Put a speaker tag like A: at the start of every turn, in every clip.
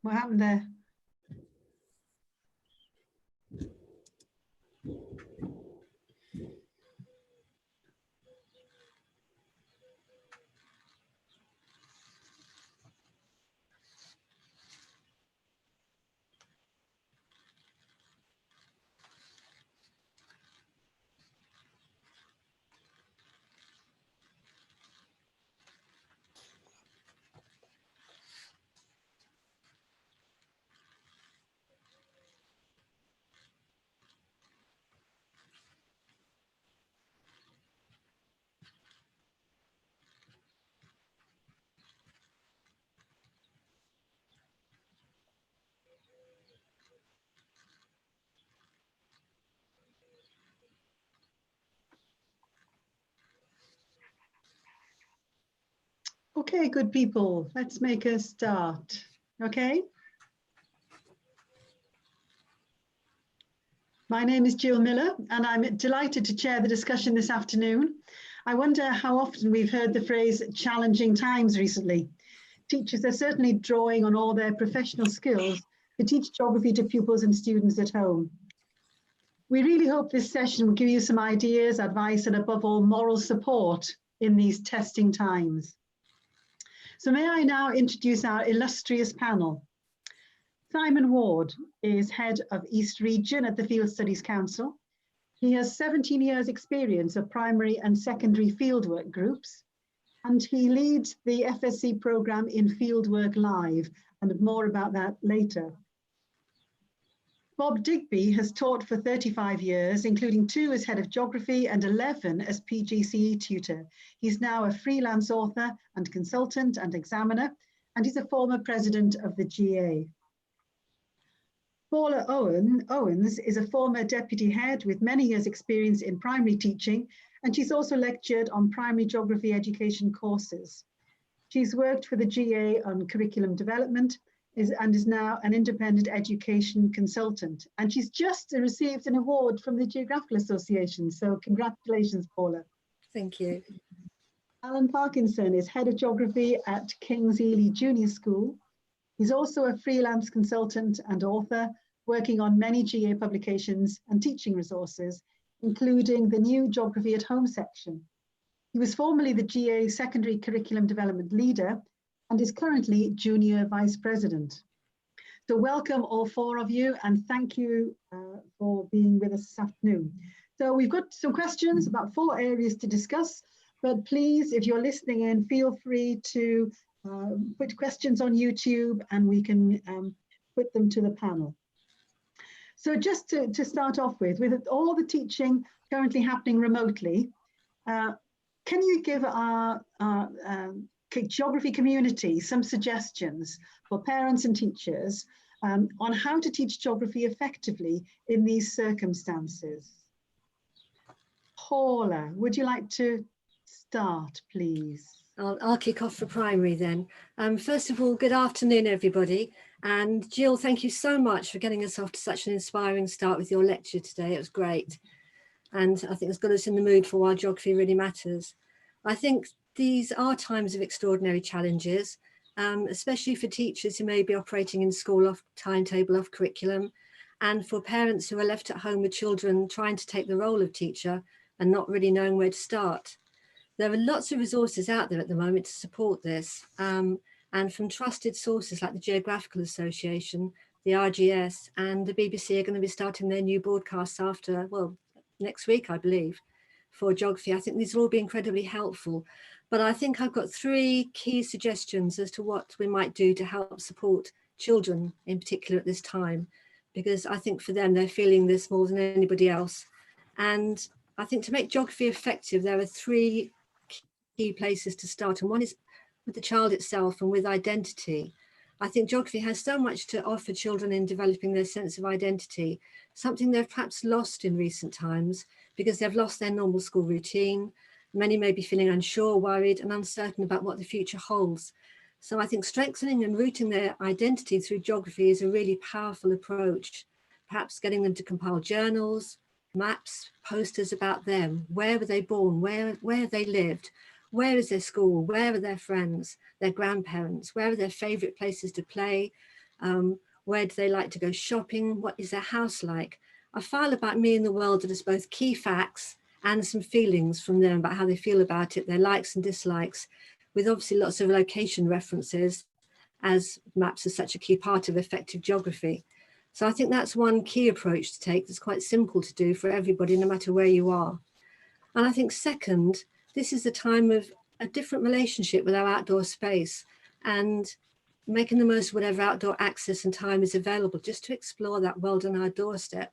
A: What happened there? Okay, good people, let's make a start. Okay. My name is Jill Miller, and I'm delighted to chair the discussion this afternoon. I wonder how often we've heard the phrase challenging times recently. Teachers are certainly drawing on all their professional skills to teach geography to pupils and students at home. We really hope this session will give you some ideas, advice, and above all, moral support in these testing times. So may I now introduce our illustrious panel. Simon Ward is head of East Region at the Field Studies Council. He has 17 years experience of primary and secondary fieldwork groups, and he leads the FSC program in Fieldwork Live, and more about that later. Bob Digby has taught for 35 years, including 2 as head of geography and 11 as PGCE tutor. He's now a freelance author and consultant and examiner, and he's a former president of the GA. Paula Owens is a former deputy head with many years experience in primary teaching, and she's also lectured on primary geography education courses. She's worked for the GA on curriculum development and is now an independent education consultant. And she's just received an award from the Geographical Association. So congratulations, Paula.
B: Thank you.
A: Alan Parkinson is head of geography at King's Ely Junior School. He's also a freelance consultant and author, working on many GA publications and teaching resources, including the new Geography at Home section. He was formerly the GA Secondary Curriculum Development Leader and is currently Junior Vice President. So welcome all 4 of you, and thank you for being with us this afternoon. So we've got some questions, about 4 areas to discuss, but please, if you're listening in, feel free to put questions on YouTube and we can put them to the panel. So just to start off with all the teaching currently happening remotely, can you give our geography community some suggestions for parents and teachers on how to teach geography effectively in these circumstances? Paula, would you like to start, please?
B: I'll kick off for primary then. First of all, good afternoon, everybody. And Jill, thank you so much for getting us off to such an inspiring start with your lecture today. It was great. And I think it's got us in the mood for why geography really matters. I think these are times of extraordinary challenges, especially for teachers who may be operating in school off timetable, off curriculum, and for parents who are left at home with children trying to take the role of teacher and not really knowing where to start. There are lots of resources out there at the moment to support this, and from trusted sources like the Geographical Association, the RGS, and the BBC are going to be starting their new broadcasts after, well, next week, I believe, for geography. I think these will all be incredibly helpful, but I think I've got 3 key suggestions as to what we might do to help support children in particular at this time, because I think for them, they're feeling this more than anybody else. And I think to make geography effective, there are 3 key places to start, and one is with the child itself and with identity. I think geography has so much to offer children in developing their sense of identity, something they've perhaps lost in recent times because they've lost their normal school routine. Many may be feeling unsure, worried, and uncertain about what the future holds. So I think strengthening and rooting their identity through geography is a really powerful approach. Perhaps getting them to compile journals, maps, posters about them. Where were they born? Where have they lived? Where is their school? Where are their friends, their grandparents? Where are their favourite places to play? Where do they like to go shopping? What is their house like? A file about me in the world that is both key facts and some feelings from them about how they feel about it, their likes and dislikes, with obviously lots of location references, as maps are such a key part of effective geography. So I think that's one key approach to take that's quite simple to do for everybody, no matter where you are. And I think second, this is the time of a different relationship with our outdoor space and making the most of whatever outdoor access and time is available just to explore that world on our doorstep.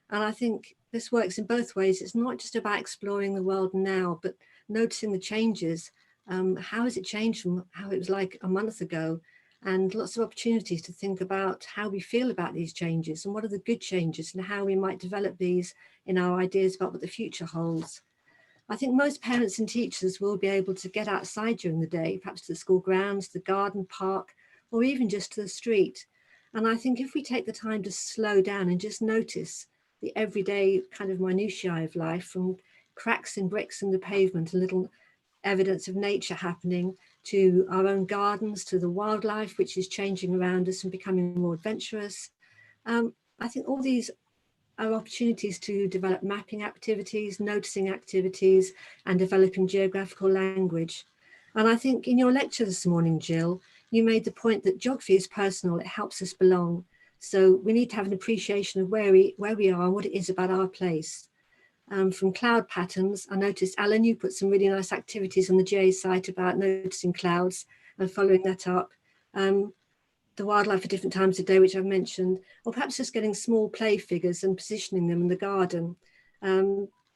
B: And I think this works in both ways. It's not just about exploring the world now, but noticing the changes. How has it changed from how it was like a month ago? And lots of opportunities to think about how we feel about these changes and what are the good changes and how we might develop these in our ideas about what the future holds. I think most parents and teachers will be able to get outside during the day, perhaps to the school grounds, the garden, park, or even just to the street. And I think if we take the time to slow down and just notice the everyday kind of minutiae of life, from cracks in bricks in the pavement, a little evidence of nature happening, to our own gardens, to the wildlife, which is changing around us and becoming more adventurous. I think all these are opportunities to develop mapping activities, noticing activities, and developing geographical language. And I think in your lecture this morning, Jill, you made the point that geography is personal, it helps us belong. So we need to have an appreciation of where we are and what it is about our place. From cloud patterns, I noticed, Alan, you put some really nice activities on the GA site about noticing clouds and following that up. The wildlife at different times of day, which I've mentioned, or perhaps just getting small play figures and positioning them in the garden.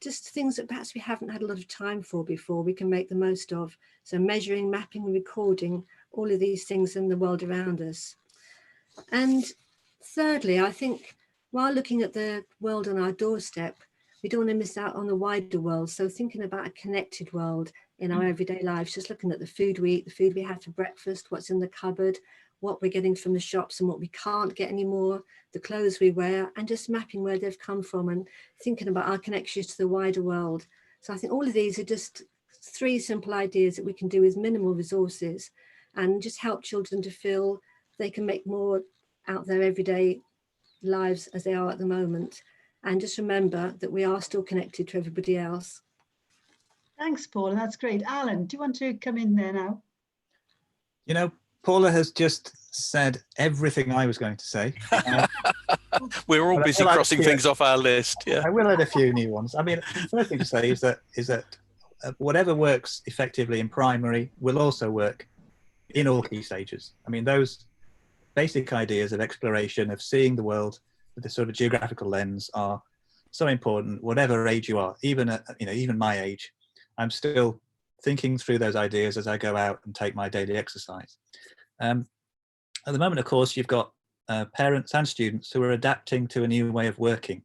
B: Just things that perhaps we haven't had a lot of time for before, we can make the most of. So measuring, mapping, recording, all of these things in the world around us. And thirdly, I think while looking at the world on our doorstep, we don't want to miss out on the wider world. So thinking about a connected world in our everyday lives, just looking at the food we eat, the food we have for breakfast, what's in the cupboard, what we're getting from the shops and what we can't get anymore, the clothes we wear, and just mapping where they've come from and thinking about our connections to the wider world. So I think all of these are just 3 simple ideas that we can do with minimal resources and just help children to feel they can make more out their everyday lives as they are at the moment. And just remember that we are still connected to everybody else.
A: Thanks, Paul. And that's great. Alan, do you want to come in there now?
C: You know, Paula has just said everything I was going to say.
D: We're all busy crossing things off our list. Yeah,
C: I will add a few new ones. I mean, the first thing to say is that whatever works effectively in primary will also work in all key stages. I mean, those basic ideas of exploration, of seeing the world with this sort of geographical lens, are so important. Whatever age you are, even at, even my age, I'm still thinking through those ideas as I go out and take my daily exercise. At the moment, of course, you've got parents and students who are adapting to a new way of working.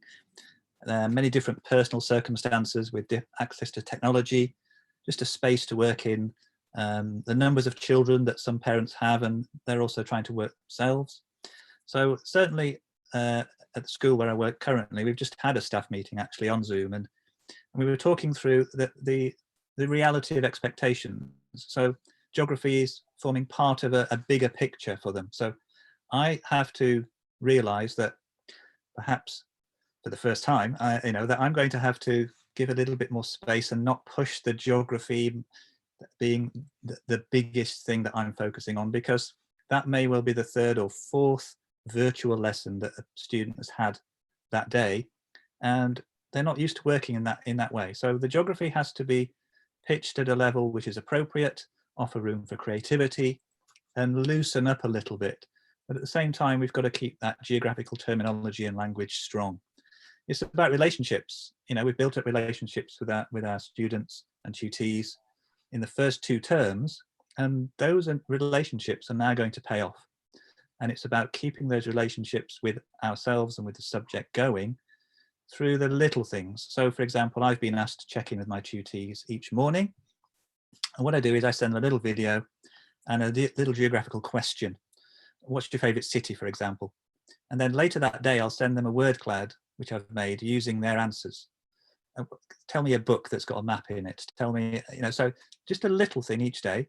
C: Many different personal circumstances with access to technology, just a space to work in, the numbers of children that some parents have, and they're also trying to work themselves. So certainly at the school where I work currently, we've just had a staff meeting actually on Zoom, and we were talking through the reality of expectations. So geography is forming part of a bigger picture for them. So I have to realize that perhaps for the first time, that I'm going to have to give a little bit more space and not push the geography being the biggest thing that I'm focusing on, because that may well be the 3rd or 4th virtual lesson that a student has had that day, and they're not used to working in that way. So the geography has to be pitched at a level which is appropriate, offer room for creativity, and loosen up a little bit. But at the same time, we've got to keep that geographical terminology and language strong. It's about relationships. We've built up relationships with our students and tutees in the first 2 terms, and those relationships are now going to pay off. And it's about keeping those relationships with ourselves and with the subject going through the little things. So, for example, I've been asked to check in with my tutees each morning. And what I do is I send them a little video and a little geographical question. What's your favourite city, for example? And then later that day, I'll send them a word cloud, which I've made using their answers. Tell me a book that's got a map in it. Tell me, so just a little thing each day,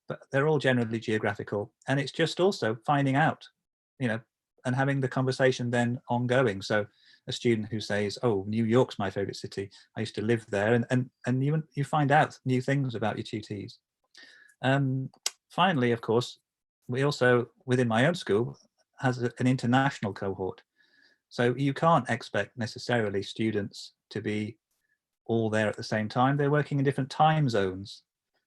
C: but they're all generally geographical. And it's just also finding out you know, and having the conversation then ongoing. So a student who says, oh, New York's my favorite city, I used to live there, and you find out new things about your tutees. Finally, of course, we also, within my own school, has an international cohort. So you can't expect necessarily students to be all there at the same time. They're working in different time zones.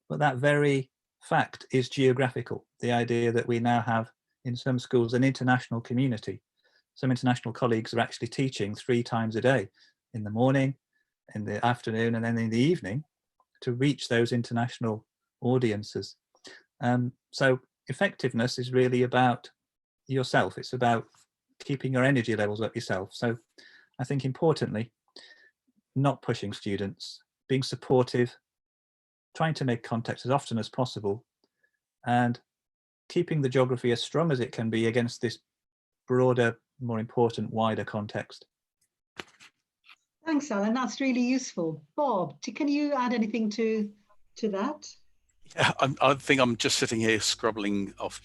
C: But that very fact is geographical. The idea that we now have in some schools an international community. Some international colleagues are actually teaching 3 times a day, in the morning, in the afternoon, and then in the evening, to reach those international audiences. So effectiveness is really about yourself. It's about keeping your energy levels up yourself. So I think importantly, not pushing students, being supportive, trying to make contact as often as possible, and keeping the geography as strong as it can be against this broader, more important, wider context.
A: Thanks, Alan. That's really useful. Bob, can you add anything to that?
D: Yeah, I think I'm just sitting here scrubbling off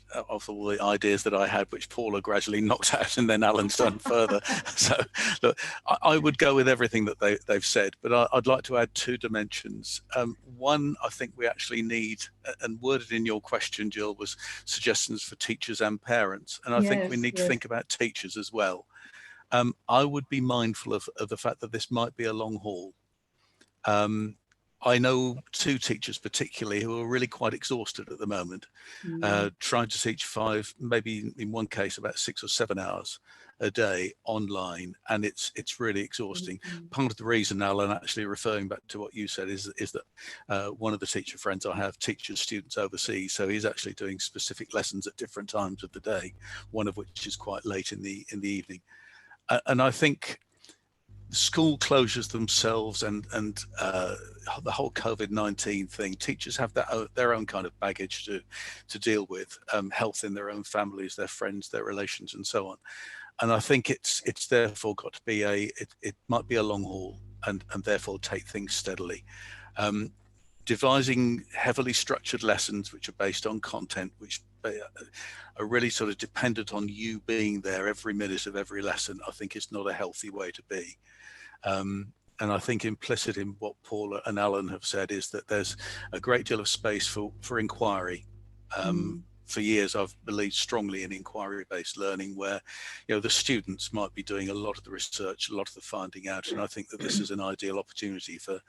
D: all the ideas that I had, which Paula gradually knocked out, and then Alan's done further. So, look, I would go with everything that they've said, but I'd like to add 2 dimensions. One, I think we actually need, and worded in your question, Jill, was suggestions for teachers and parents, and I think we need to think about teachers as well. I would be mindful of the fact that this might be a long haul. I know 2 teachers particularly who are really quite exhausted at the moment, trying to teach 5, maybe in one case about 6 or 7 hours a day online, and it's really exhausting. Part of the reason, Alan, actually referring back to what you said, is that one of the teacher friends I have teaches students overseas, so he's actually doing specific lessons at different times of the day, one of which is quite late in the evening. And I think school closures themselves and the whole COVID-19 thing, teachers have their own kind of baggage to deal with, health in their own families, their friends, their relations, and so on. And I think it's therefore got to be it might be a long haul, and therefore take things steadily. Devising heavily structured lessons which are based on content, which are really sort of dependent on you being there every minute of every lesson, I think is not a healthy way to be. And I think implicit in what Paula and Alan have said is that there's a great deal of space for inquiry. For years, I've believed strongly in inquiry-based learning, where, you know, the students might be doing a lot of the research, a lot of the finding out, and I think that this is an ideal opportunity for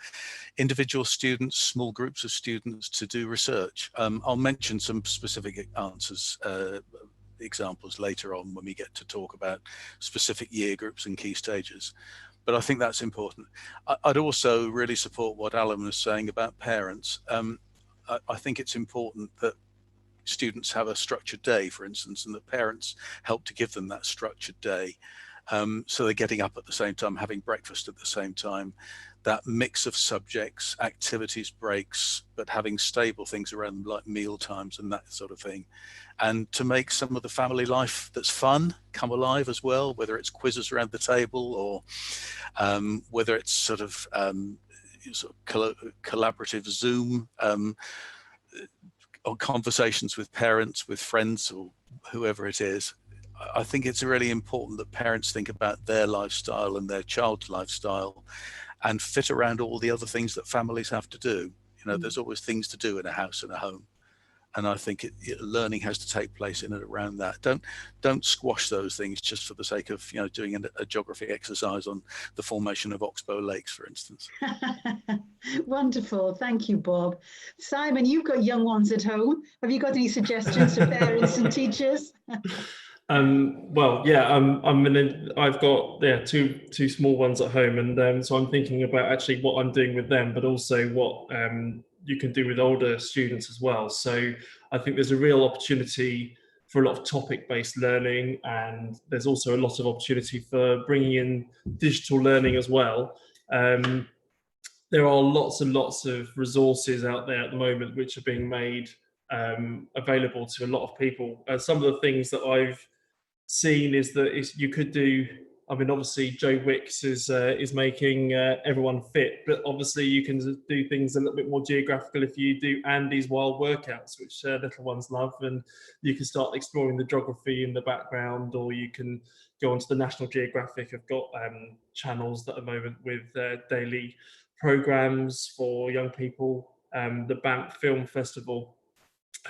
D: individual students, small groups of students, to do research. I'll mention some specific answers, examples later on when we get to talk about specific year groups and key stages. But I think that's important. I'd also really support what Alan was saying about parents. I think it's important that students have a structured day, for instance, and that parents help to give them that structured day. So they're getting up at the same time, having breakfast at the same time, that mix of subjects, activities, breaks, but having stable things around them like meal times and that sort of thing. And to make some of the family life that's fun come alive as well, whether it's quizzes around the table or whether it's sort of collaborative Zoom or conversations with parents, with friends, or whoever it is. I think it's really important that parents think about their lifestyle and their child's lifestyle and fit around all the other things that families have to do. You know, there's always things to do in a house and a home. And I think learning has to take place in and around that. Don't squash those things just for the sake of, you know, doing a geography exercise on the formation of Oxbow Lakes, for instance.
A: Wonderful. Thank you, Bob. Simon, you've got young ones at home. Have you got any suggestions for parents and teachers?
E: Well, yeah, I've got two small ones at home, and so I'm thinking about actually what I'm doing with them, but also what you can do with older students as well. So I think there's a real opportunity for a lot of topic-based learning, and there's also a lot of opportunity for bringing in digital learning as well. There are lots and lots of resources out there at the moment which are being made available to a lot of people. Some of the things that I've seen is that you could do I mean, obviously Joe Wicks is making everyone fit, but obviously you can do things a little bit more geographical if you do Andy's wild workouts, which little ones love, and you can start exploring the geography in the background, or you can go onto the National Geographic. I've got channels at the moment with daily programs for young people. The Banff Film Festival,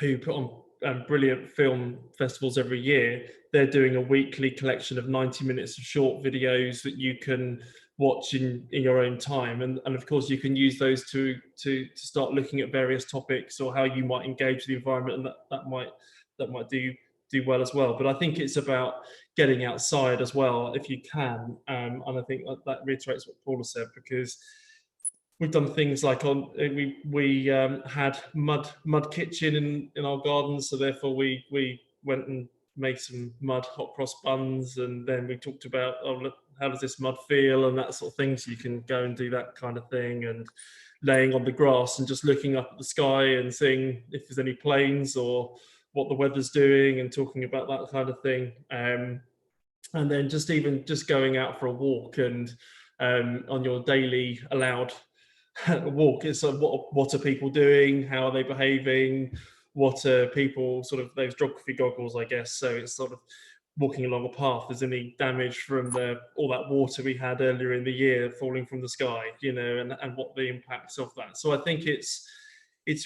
E: who put on brilliant film festivals every year, they're doing a weekly collection of 90 minutes of short videos that you can watch in your own time, and of course you can use those to start looking at various topics or how you might engage with the environment, and that might do well as well. But I think it's about getting outside as well if you can, and I think that reiterates what Paula said, because we've done things like we had mud kitchen in our garden, so therefore we went and made some mud hot cross buns, and then we talked about, oh, look, how does this mud feel, and that sort of thing. So you can go and do that kind of thing, and laying on the grass and just looking up at the sky and seeing if there's any planes or what the weather's doing, and talking about that kind of thing. And then just going out for a walk, and on your daily allowed walk, it's what are people doing, how are they behaving, what are people, sort of those geography goggles, I guess. So it's sort of walking along a path, there's any damage from all that water we had earlier in the year falling from the sky, you know, and what the impacts of that. So I think it's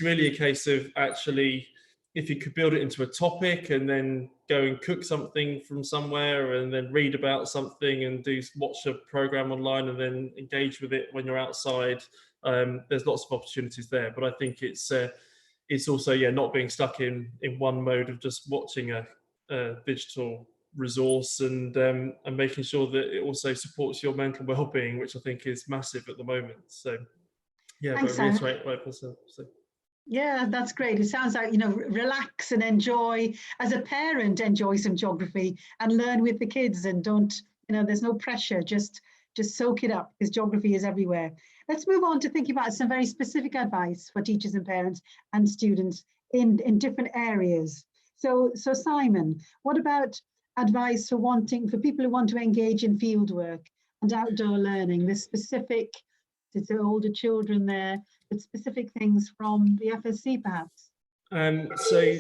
E: really a case of, actually, if you could build it into a topic and then go and cook something from somewhere, and then read about something and watch a program online and then engage with it when you're outside, there's lots of opportunities there. But I think it's also, not being stuck in one mode of just watching a digital resource, and making sure that it also supports your mental well-being, which I think is massive at the moment. So
A: Thanks,
E: but reiterate what I said.
A: Yeah, that's great. It sounds like, relax and enjoy, as a parent, enjoy some geography and learn with the kids, and don't, there's no pressure, just soak it up, because geography is everywhere. Let's move on to thinking about some very specific advice for teachers and parents and students in different areas. So Simon, what about advice for people who want to engage in fieldwork and outdoor learning? There's specific, to older children there, but specific things from the FSC perhaps?
E: So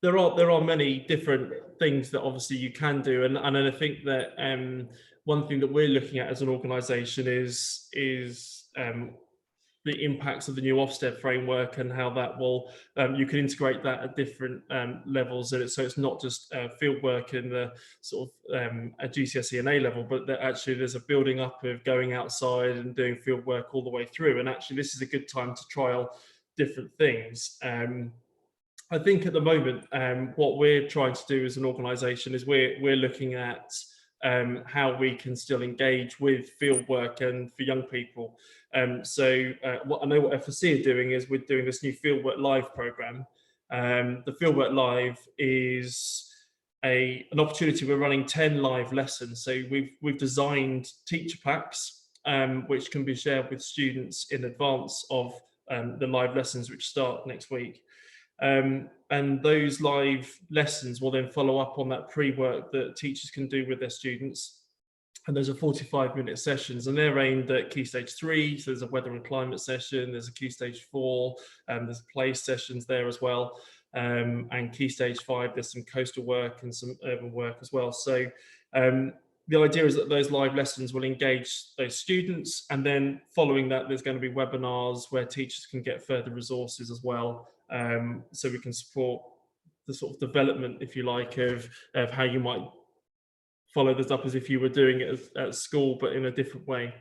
E: there are many different things that obviously you can do, and I think that one thing that we're looking at as an organisation is the impacts of the new Ofsted framework, and how that will you can integrate that at different levels, so it's not just fieldwork in the sort of a GCSE and A level, but that actually there's a building up of going outside and doing fieldwork all the way through. And actually this is a good time to trial different things. I think at the moment what we're trying to do as an organisation is we're looking at how we can still engage with fieldwork and for young people. What I know what FSC are doing is we're doing this new Fieldwork Live programme. The Fieldwork Live is an opportunity. We're running 10 live lessons. So we've designed teacher packs which can be shared with students in advance of the live lessons, which start next week. And those live lessons will then follow up on that pre-work that teachers can do with their students. And those are 45-minute sessions, and they're aimed at Key Stage 3. So there's a weather and climate session, there's a Key Stage 4, there's play sessions there as well. And Key Stage 5, there's some coastal work and some urban work as well. So the idea is that those live lessons will engage those students, and then following that, there's going to be webinars where teachers can get further resources as well. So we can support the sort of development, if you like, of how you might follow this up as if you were doing it at school, but in a different way.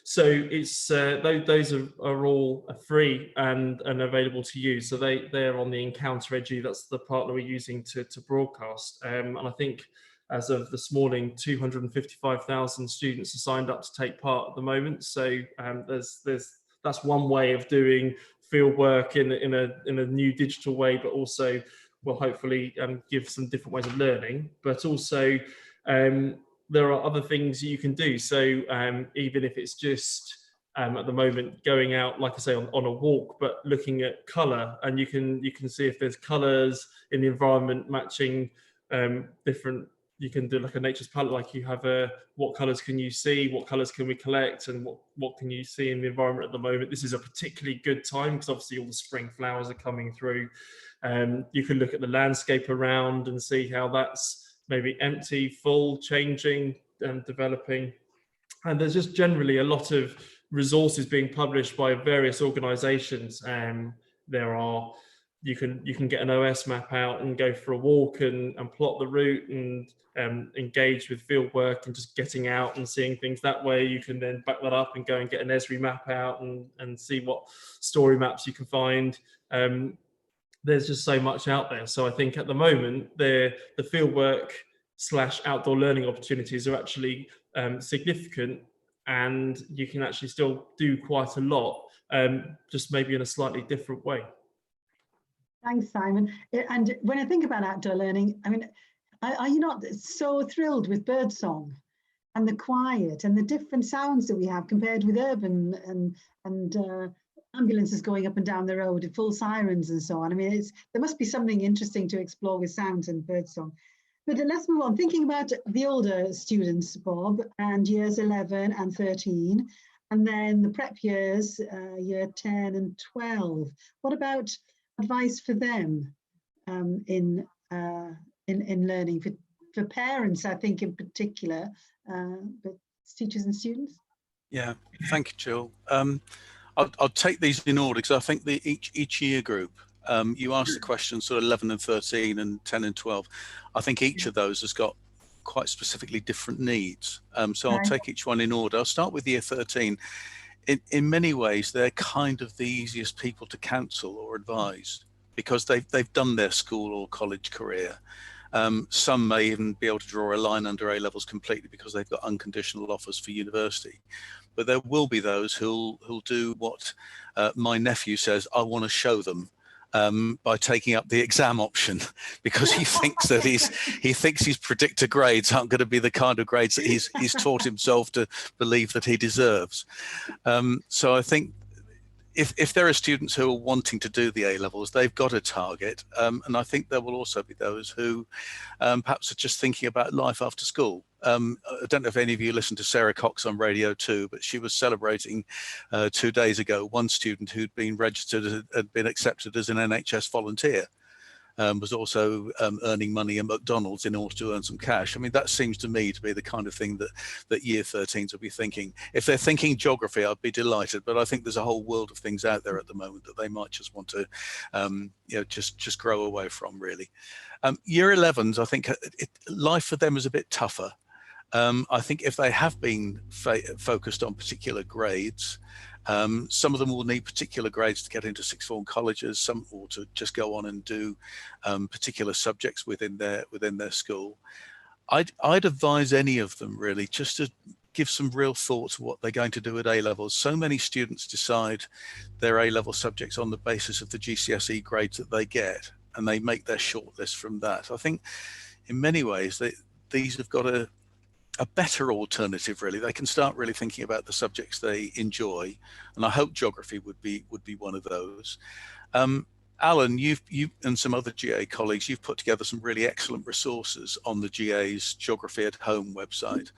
E: So it's those are all free and available to you. So they're on the Encounter Edu. That's the partner we're using to broadcast. And I think as of this morning, 255,000 students are signed up to take part at the moment. So that's one way of doing field work in a new digital way, but also will hopefully give some different ways of learning. But also there are other things you can do. So even if it's just at the moment going out, like I say, on a walk, but looking at colour, and you can see if there's colours in the environment matching different you can do like a nature's palette, like you have what colors can you see, what colors can we collect, and what can you see in the environment at the moment. This is a particularly good time because obviously all the spring flowers are coming through. You can look at the landscape around and see how that's maybe empty, full, changing and developing. And there's just generally a lot of resources being published by various organizations. You can get an OS map out and go for a walk and plot the route and engage with Fieldwork and just getting out and seeing things that way. You can then back that up and go and get an Esri map out and see what story maps you can find. There's just so much out there. So I think at the moment, the Fieldwork / outdoor learning opportunities are actually significant, and you can actually still do quite a lot, just maybe in a slightly different way.
A: Thanks, Simon. And when I think about outdoor learning, I mean, are you not so thrilled with birdsong and the quiet and the different sounds that we have compared with urban and ambulances going up and down the road, full sirens and so on? I mean, there must be something interesting to explore with sounds and birdsong. But let's move on. Thinking about the older students, Bob, and years 11 and 13, and then the prep years, year 10 and 12. What about advice for them in learning for parents, I think in particular, but teachers and students?
D: Yeah, thank you, Jill. I'll take these in order because I think each year group, you asked the question sort of 11 and 13 and 10 and 12. I think each of those has got quite specifically different needs. So I'll take each one in order. I'll start with year 13. In many ways, they're kind of the easiest people to counsel or advise because they've done their school or college career. Some may even be able to draw a line under A levels completely because they've got unconditional offers for university. But there will be those who'll do what my nephew says, I want to show them. By taking up the exam option because he thinks that his predictor grades aren't going to be the kind of grades that he's taught himself to believe that he deserves. So I think if there are students who are wanting to do the A levels, they've got a target, and I think there will also be those who perhaps are just thinking about life after school. I don't know if any of you listened to Sarah Cox on Radio 2, but she was celebrating 2 days ago one student who'd been registered, had been accepted as an NHS volunteer, was also earning money at McDonald's in order to earn some cash. I mean, that seems to me to be the kind of thing that year 13s will be thinking. If they're thinking geography, I'd be delighted, but I think there's a whole world of things out there at the moment that they might just want to just grow away from, really. Year 11s, I think life for them is a bit tougher. I think if they have been focused on particular grades, some of them will need particular grades to get into sixth form colleges, some or to just go on and do particular subjects within their school. I'd advise any of them really just to give some real thought to what they're going to do at A levels. So many students decide their A level subjects on the basis of the GCSE grades that they get, and they make their shortlist from that. I think in many ways these have got a better alternative, really. They can start really thinking about the subjects they enjoy, and I hope geography would be one of those. Alan, you and some other GA colleagues, you've put together some really excellent resources on the GA's Geography at Home website.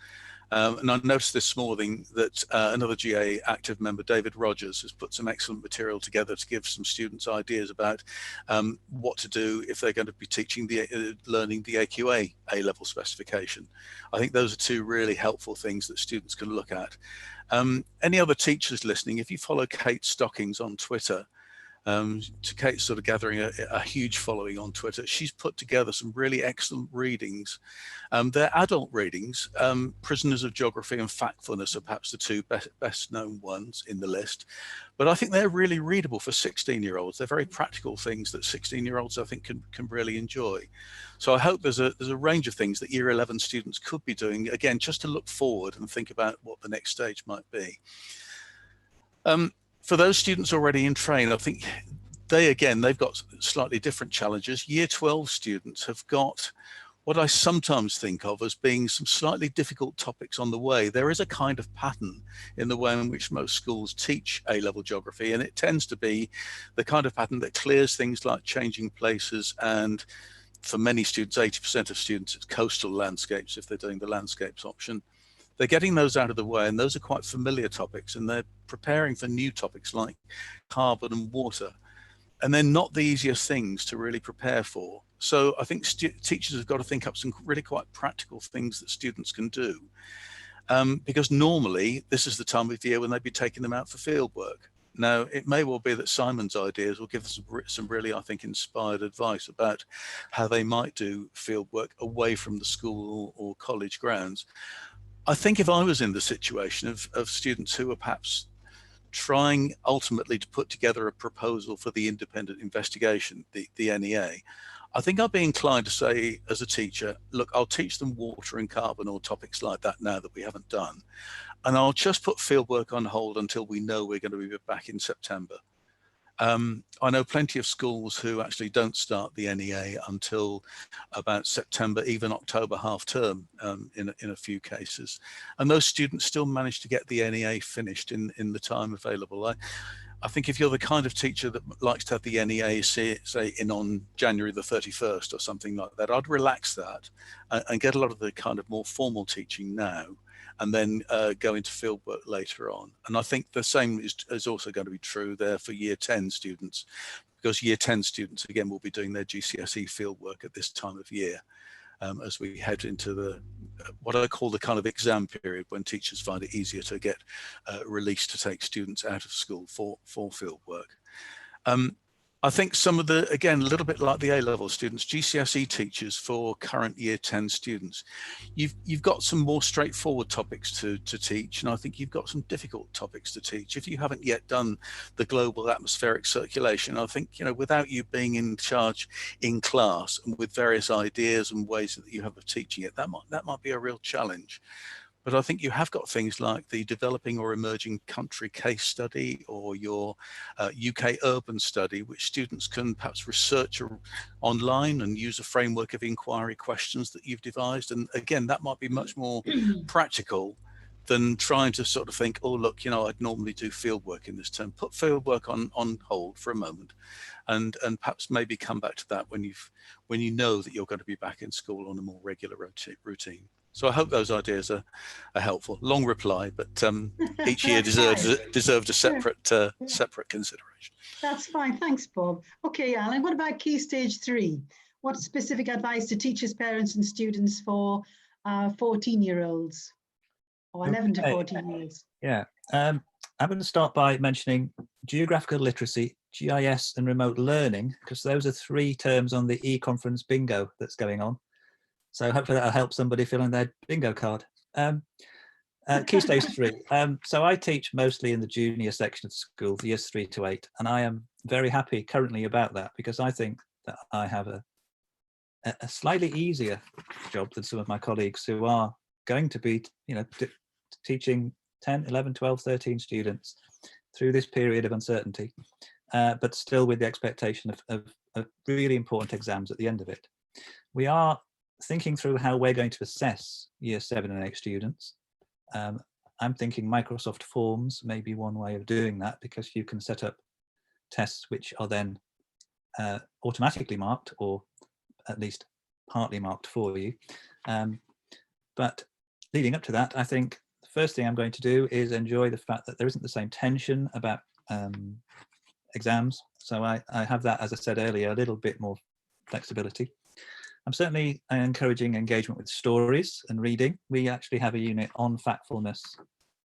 D: And I noticed this morning that another GA active member, David Rogers, has put some excellent material together to give some students ideas about what to do if they're going to be teaching learning the AQA A-level specification. I think those are two really helpful things that students can look at. Any other teachers listening, if you follow Kate Stockings on Twitter, Kate's sort of gathering a huge following on Twitter. She's put together some really excellent readings. They're adult readings. Prisoners of Geography and Factfulness are perhaps the two best known ones in the list. But I think they're really readable for 16-year-olds. They're very practical things that 16-year-olds I think can really enjoy. So I hope there's a range of things that year 11 students could be doing, again, just to look forward and think about what the next stage might be. For those students already in train, I think they've got slightly different challenges. Year 12 students have got what I sometimes think of as being some slightly difficult topics on the way. There is a kind of pattern in the way in which most schools teach A-level geography, and it tends to be the kind of pattern that clears things like changing places and for many students, 80% of students, it's coastal landscapes if they're doing the landscapes option. They're getting those out of the way, and those are quite familiar topics, and they're preparing for new topics like carbon and water. And they're not the easiest things to really prepare for. So I think teachers have got to think up some really quite practical things that students can do. Because normally this is the time of year when they'd be taking them out for field work. Now, it may well be that Simon's ideas will give us some really, I think, inspired advice about how they might do field work away from the school or college grounds. I think if I was in the situation of students who are perhaps trying ultimately to put together a proposal for the independent investigation, the NEA, I think I'd be inclined to say as a teacher, look, I'll teach them water and carbon or topics like that now that we haven't done. And I'll just put fieldwork on hold until we know we're going to be back in September. I know plenty of schools who actually don't start the NEA until about September, even October half term in a few cases. And those students still manage to get the NEA finished in the time available. I think if you're the kind of teacher that likes to have the NEA, say in on January the 31st or something like that, I'd relax that and get a lot of the kind of more formal teaching now, and then go into fieldwork later on. And I think the same is also going to be true there for year 10 students, because year 10 students, again, will be doing their GCSE fieldwork at this time of year as we head into the what I call the kind of exam period, when teachers find it easier to get released to take students out of school for fieldwork. I think some of the, again, a little bit like the A-level students, GCSE teachers for current year 10 students, you've got some more straightforward topics to teach, and I think you've got some difficult topics to teach. If you haven't yet done the global atmospheric circulation, I think, you know, without you being in charge in class and with various ideas and ways that you have of teaching it, that might be a real challenge. But I think you have got things like the developing or emerging country case study, or your UK urban study, which students can perhaps research online and use a framework of inquiry questions that you've devised. And again, that might be much more practical than trying to sort of think, oh, look, you know, I'd normally do fieldwork in this term. Put fieldwork on hold for a moment, and perhaps maybe come back to that when you know that you're going to be back in school on a more regular routine. So I hope those ideas are helpful. Long reply, but each year deserved a separate consideration.
A: That's fine. Thanks, Bob. Okay, Alan, what about Key Stage 3? What specific advice to teachers, parents and students for 14-year-olds or 11 to 14 years?
C: Yeah, I'm going to start by mentioning geographical literacy, GIS and remote learning, because those are 3 terms on the eConference bingo that's going on. So hopefully that'll help somebody fill in their bingo card. Key Stage 3. So I teach mostly in the junior section of the school, years 3 to 8, and I am very happy currently about that, because I think that I have a slightly easier job than some of my colleagues who are going to be, you know, teaching 10, 11, 12, 13 students through this period of uncertainty, but still with the expectation of really important exams at the end of it. We are thinking through how we're going to assess year 7 and 8 students. I'm thinking Microsoft Forms may be one way of doing that, because you can set up tests which are then automatically marked, or at least partly marked for you. But leading up to that, I think the first thing I'm going to do is enjoy the fact that there isn't the same tension about exams. So I have that, as I said earlier, a little bit more flexibility. I'm certainly encouraging engagement with stories and reading. We actually have a unit on factfulness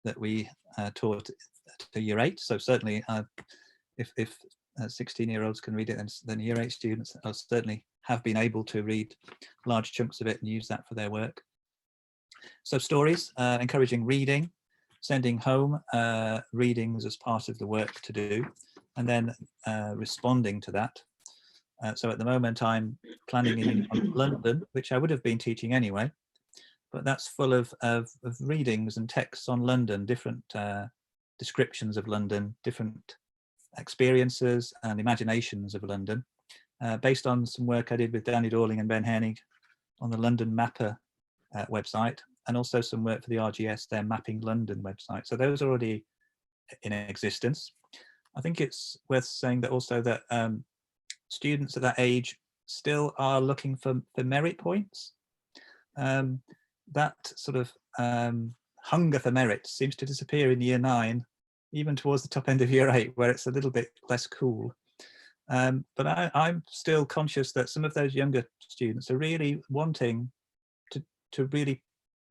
C: that we taught to year 8. So certainly if 16-year-olds can read it, then year 8 students certainly have been able to read large chunks of it and use that for their work. So stories, encouraging reading, sending home readings as part of the work to do, and then responding to that. So at the moment I'm planning in London, which I would have been teaching anyway, but that's full of readings and texts on London, different descriptions of London, different experiences and imaginations of London, based on some work I did with Danny Dorling and Ben Hennig on the London Mapper website, and also some work for the RGS, their Mapping London website. So those are already in existence. I think it's worth saying that also that students at that age still are looking for merit points. That sort of hunger for merit seems to disappear in year 9, even towards the top end of year 8, where it's a little bit less cool. But I'm still conscious that some of those younger students are really wanting to really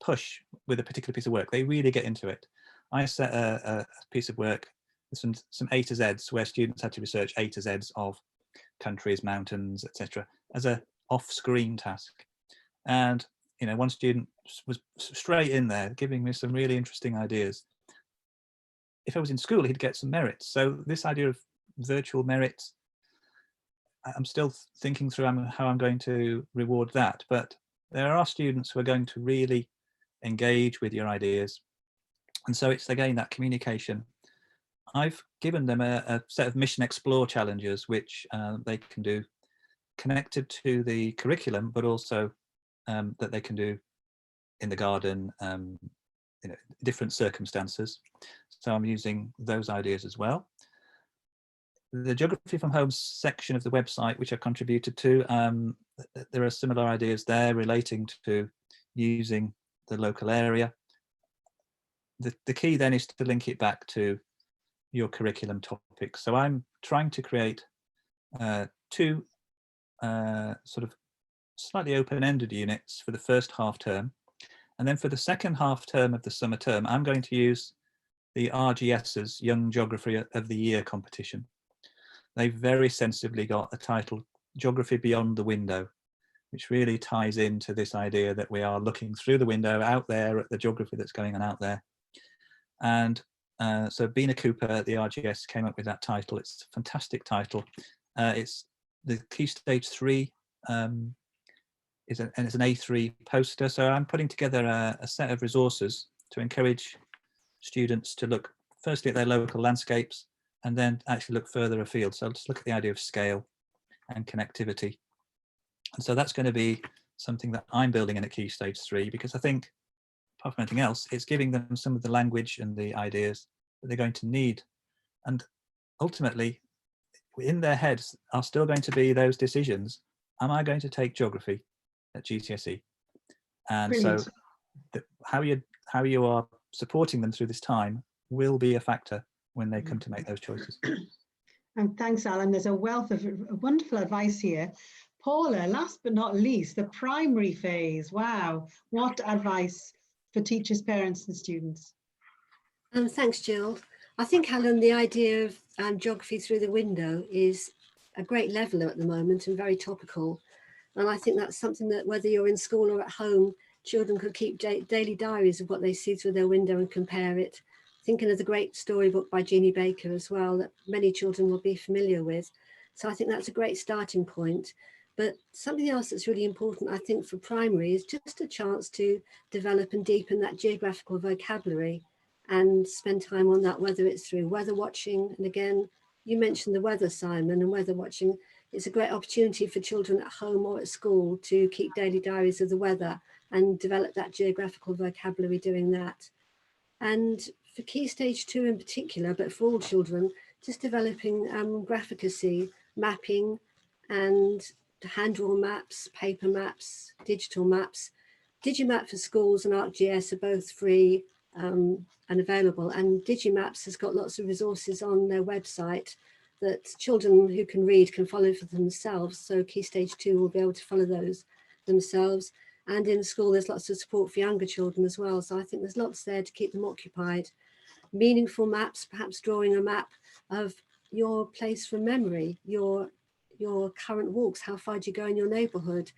C: push with a particular piece of work. They really get into it. I set a piece of work, some A to Zs, where students had to research A to Zs of countries, mountains, etc., as a off-screen task. And you know, one student was straight in there, giving me some really interesting ideas. If I was in school, he'd get some merits. So this idea of virtual merits, I'm still thinking through how I'm going to reward that. But there are students who are going to really engage with your ideas. And so it's, again, that communication. I've given them a set of mission explore challenges, which they can do connected to the curriculum, but also that they can do in the garden, you know, different circumstances. So I'm using those ideas as well. The Geography from Home section of the website, which I contributed to, there are similar ideas there relating to using the local area. The key then is to link it back to your curriculum topics. So I'm trying to create 2 sort of slightly open-ended units for the first half term. And then for the second half term of the summer term, I'm going to use the RGS's Young Geography of the Year competition. They've very sensibly got a title, Geography Beyond the Window, which really ties into this idea that we are looking through the window out there at the geography that's going on out there. And so Bina Cooper at the RGS came up with that title. It's a fantastic title. It's the Key Stage 3, and it's an A3 poster. So I'm putting together a set of resources to encourage students to look firstly at their local landscapes and then actually look further afield. So let's look at the idea of scale and connectivity. And so that's going to be something that I'm building in at Key Stage 3, because I think, apart from anything else, it's giving them some of the language and the ideas that they're going to need. And ultimately, in their heads are still going to be those decisions. Am I going to take geography at GCSE? And brilliant. So how you are supporting them through this time will be a factor when they come to make those choices.
A: And thanks, Alan. There's a wealth of wonderful advice here. Paula, last but not least, the primary phase. Wow, what advice for teachers, parents and students?
B: Thanks, Jill. I think, Alan, the idea of geography through the window is a great leveller at the moment and very topical. And I think that's something that, whether you're in school or at home, children could keep daily diaries of what they see through their window and compare it. Thinking of the great storybook by Jeannie Baker as well, that many children will be familiar with. So I think that's a great starting point. But something else that's really important, I think, for primary is just a chance to develop and deepen that geographical vocabulary and spend time on that, whether it's through weather watching. And again, you mentioned the weather, Simon, and weather watching. It's a great opportunity for children at home or at school to keep daily diaries of the weather and develop that geographical vocabulary doing that. And for Key Stage 2 in particular, but for all children, just developing graphicacy, mapping and hand-drawn maps, paper maps, digital maps. Digimap for schools and ArcGIS are both free and available. And Digimaps has got lots of resources on their website that children who can read can follow for themselves. So Key Stage 2 will be able to follow those themselves. And in school, there's lots of support for younger children as well. So I think there's lots there to keep them occupied. Meaningful maps, perhaps drawing a map of your place from memory, your current walks, how far do you go in your neighbourhood?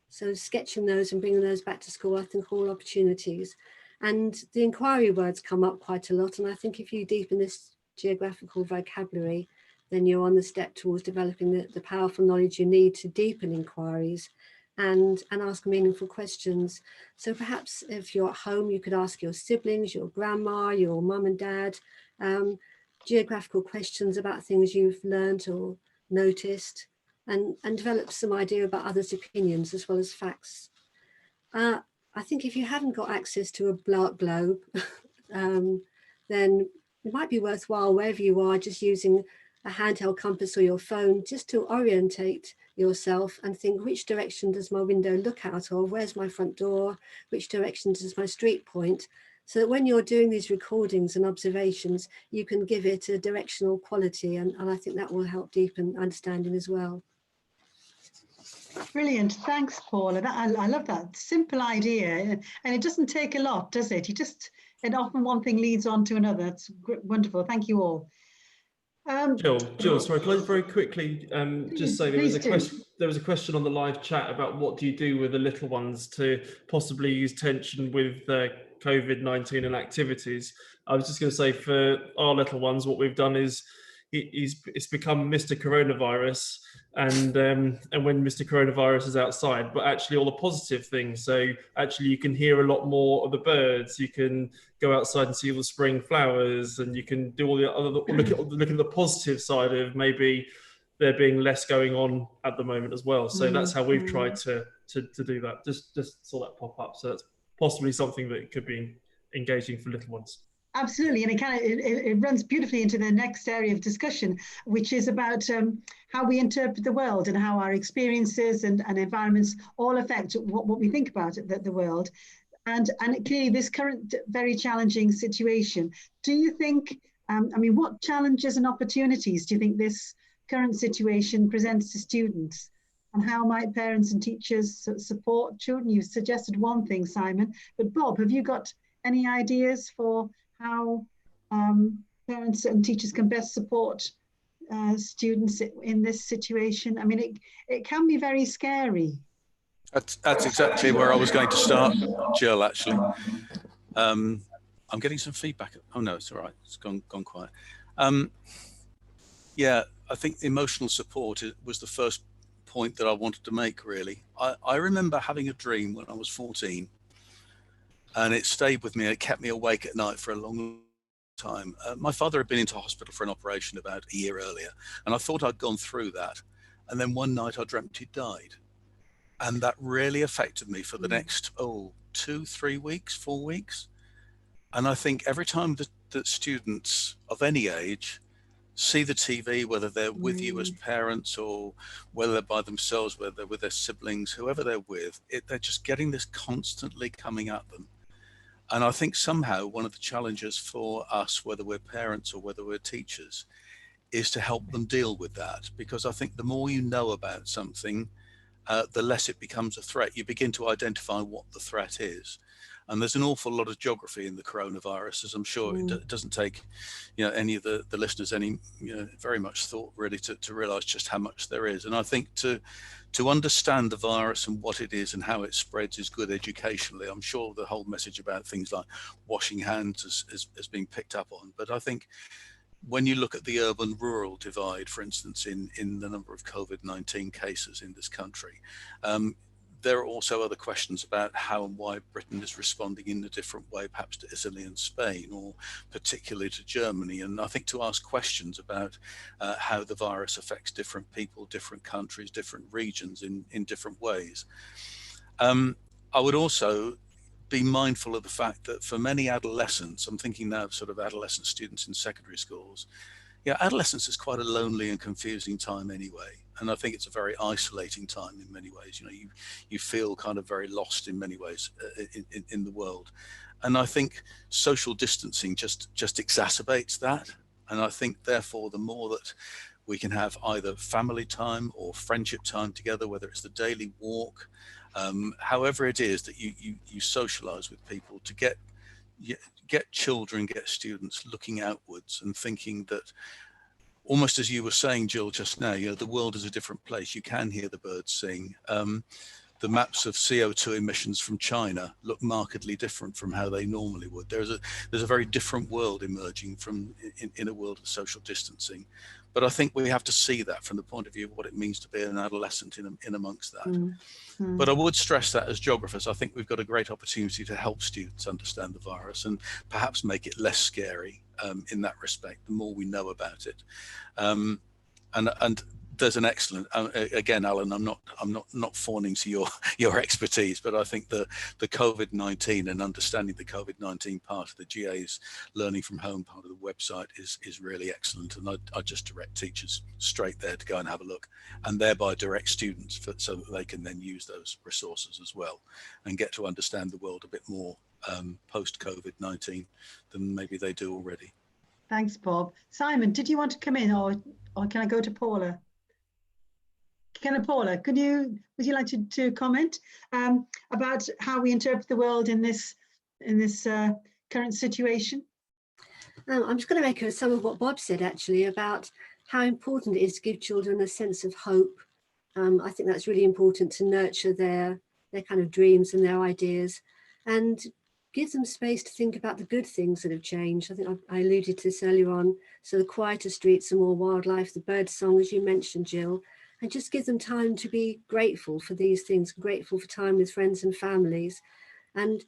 B: So sketching those and bringing those back to school, I think, are all opportunities. And the inquiry words come up quite a lot. And I think if you deepen this geographical vocabulary, then you're on the step towards developing the powerful knowledge you need to deepen inquiries and ask meaningful questions. So perhaps if you're at home, you could ask your siblings, your grandma, your mum and dad, geographical questions about things you've learned or noticed, and develop some idea about others' opinions as well as facts. I think if you haven't got access to a globe, then it might be worthwhile, wherever you are, just using a handheld compass or your phone, just to orientate yourself and think, which direction does my window look out of? Where's my front door? Which direction does my street point? So that when you're doing these recordings and observations, you can give it a directional quality, and I think that will help deepen understanding as well.
A: Brilliant. Thanks, Paula. I love that simple idea. And it doesn't take a lot, does it? And often one thing leads on to another. It's wonderful. Thank you all.
E: Jill, sorry, can I very quickly just say there was a question on the live chat about what do you do with the little ones to possibly use tension with COVID-19 and activities. I was just going to say, for our little ones, what we've done is it's become Mr. Coronavirus, and when Mr. Coronavirus is outside, but actually all the positive things. So actually you can hear a lot more of the birds, you can go outside and see all the spring flowers, and you can do all the other, look at the positive side of maybe there being less going on at the moment as well. So that's how we've tried to do that. Just saw that pop up. So that's possibly something that could be engaging for little ones.
A: Absolutely, and it runs beautifully into the next area of discussion, which is about how we interpret the world and how our experiences and environments all affect what we think about the world. And clearly this current very challenging situation, do you think, what challenges and opportunities do you think this current situation presents to students? And how might parents and teachers support children? You suggested one thing, Simon, but Bob, have you got any ideas for how parents and teachers can best support students in this situation? I mean, it can be very scary.
D: That's exactly where I was going to start, Jill, actually. I'm getting some feedback. Oh no, it's all right. It's gone quiet. Yeah, I think emotional support was the first point that I wanted to make, really. I remember having a dream when I was 14, and it stayed with me. It kept me awake at night for a long time. My father had been into hospital for an operation about a year earlier, and I thought I'd gone through that. And then one night I dreamt he'd died. And that really affected me for the next, 2, 3 weeks, 4 weeks. And I think every time that students of any age see the TV, whether they're with you as parents or whether they're by themselves, whether they're with their siblings, whoever they're with, they're just getting this constantly coming at them. And I think somehow one of the challenges for us, whether we're parents or whether we're teachers, is to help them deal with that. Because I think the more you know about something, the less it becomes a threat. You begin to identify what the threat is. And there's an awful lot of geography in the coronavirus, as I'm sure it doesn't take, any of the listeners any, very much thought really to realize just how much there is. And I think to understand the virus and what it is and how it spreads is good educationally. I'm sure the whole message about things like washing hands has been picked up on. But I think when you look at the urban-rural divide, for instance, in the number of COVID-19 cases in this country, there are also other questions about how and why Britain is responding in a different way, perhaps to Italy and Spain, or particularly to Germany. And I think to ask questions about how the virus affects different people, different countries, different regions in different ways. I would also be mindful of the fact that for many adolescents, I'm thinking now of sort of adolescent students in secondary schools, adolescence is quite a lonely and confusing time anyway. And I think it's a very isolating time in many ways. You feel kind of very lost in many ways in the world. And I think social distancing just exacerbates that. And I think therefore the more that we can have either family time or friendship time together, whether it's the daily walk, however it is that you socialize with people, to get children, get students looking outwards and thinking that, almost as you were saying, Jill, just now, the world is a different place. You can hear the birds sing. The maps of CO2 emissions from China look markedly different from how they normally would. There's a very different world emerging from in a world of social distancing. But I think we have to see that from the point of view of what it means to be an adolescent in amongst that. But I would stress that as geographers, I think we've got a great opportunity to help students understand the virus and perhaps make it less scary in that respect, the more we know about it. And there's an excellent, again, Alan, I'm not fawning to your expertise, but I think the COVID-19 and understanding the COVID-19 part of the GA's learning from home part of the website is really excellent. And I just direct teachers straight there to go and have a look, and thereby direct students so that they can then use those resources as well and get to understand the world a bit more post COVID-19 than maybe they do already.
A: Thanks, Bob. Simon, did you want to come in, or can I go to Paula? Paula, would you like to comment about how we interpret the world in this current situation?
B: I'm just going to echo some of what Bob said actually about how important it is to give children a sense of hope. I think that's really important to nurture their kind of dreams and their ideas, and give them space to think about the good things that have changed. I think I alluded to this earlier on. So the quieter streets, the more wildlife, the bird song, as you mentioned, Jill, and just give them time to be grateful for these things, grateful for time with friends and families. And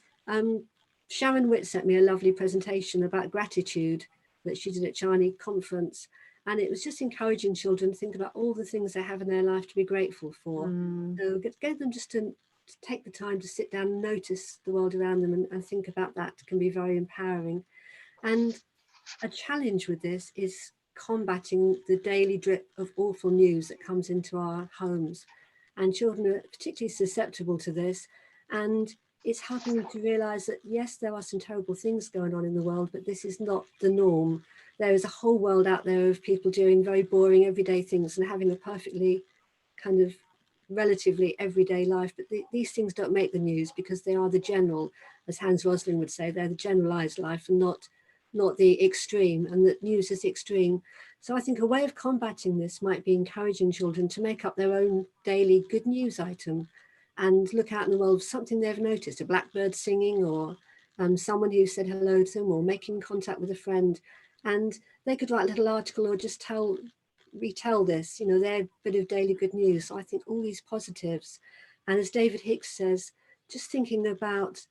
B: Sharon Witt sent me a lovely presentation about gratitude that she did at eConference. And it was just encouraging children to think about all the things they have in their life to be grateful for. So get them just to take the time to sit down and notice the world around them and think about that can be very empowering. And a challenge with this is combating the daily drip of awful news that comes into our homes. And children are particularly susceptible to this. And it's helping them to realise that, yes, there are some terrible things going on in the world, but this is not the norm. There is a whole world out there of people doing very boring everyday things and having a perfectly kind of relatively everyday life, but these things don't make the news because they are the general, as Hans Rosling would say, they're the generalized life and not the extreme, and that news is the extreme. So I think a way of combating this might be encouraging children to make up their own daily good news item and look out in the world for something they've noticed, a blackbird singing, or someone who said hello to them, or making contact with a friend, and they could write a little article or just retell this, their bit of daily good news. So I think all these positives, and as David Hicks says, just thinking about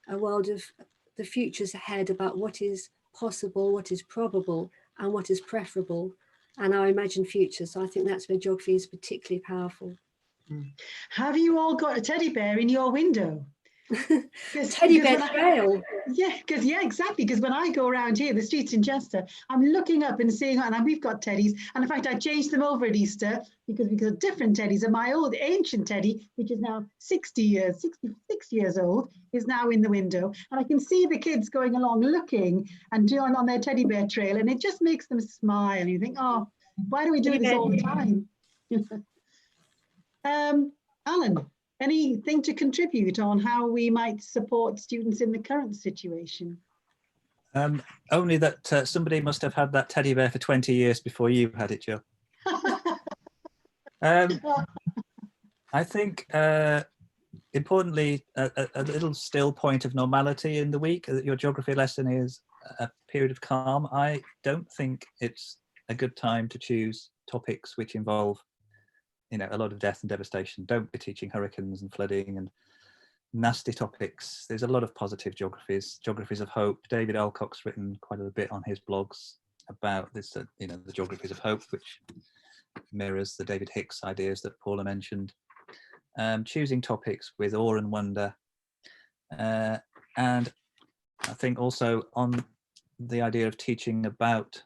B: a world of the futures ahead, about what is possible, what is probable, and what is preferable, and our imagined future. So I think that's where geography is particularly powerful.
A: Have you all got a teddy bear in your window?
B: Teddy bear trail.
A: Yeah, exactly. Because when I go around here, the streets in Chester, I'm looking up and seeing, and we've got teddies. And in fact, I changed them over at Easter because different teddies. And my old ancient teddy, which is now 66 years old, is now in the window. And I can see the kids going along looking and doing on their teddy bear trail. And it just makes them smile. You think, oh, why do we do this all the time? Alan, anything to contribute on how we might support students in the current situation?
C: Only that somebody must have had that teddy bear for 20 years before you had it, Jill. I think, importantly, a little still point of normality in the week. Your geography lesson is a period of calm. I don't think it's a good time to choose topics which involve a lot of death and devastation. Don't be teaching hurricanes and flooding and nasty topics. There's a lot of positive geographies of hope. David Alcock's written quite a bit on his blogs about this, the geographies of hope, which mirrors the David Hicks ideas that Paula mentioned. Choosing topics with awe and wonder. And I think also on the idea of teaching about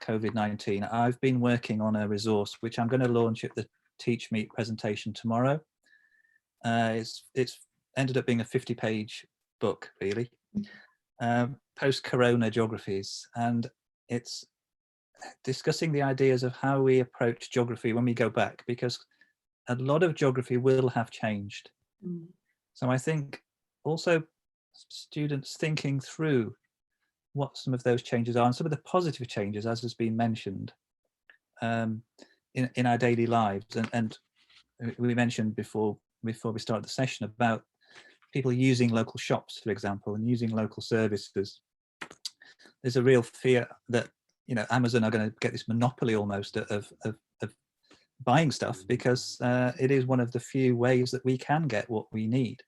C: COVID-19, I've been working on a resource which I'm going to launch at the Teach Meet presentation tomorrow. It's ended up being a 50-page book, really, post-corona geographies, and it's discussing the ideas of how we approach geography when we go back, because a lot of geography will have changed. So I think also students thinking through what some of those changes are and some of the positive changes, as has been mentioned, in our daily lives. And we mentioned before we started the session about people using local shops, for example, and using local services. There's a real fear that Amazon are going to get this monopoly almost of buying stuff, because it is one of the few ways that we can get what we need.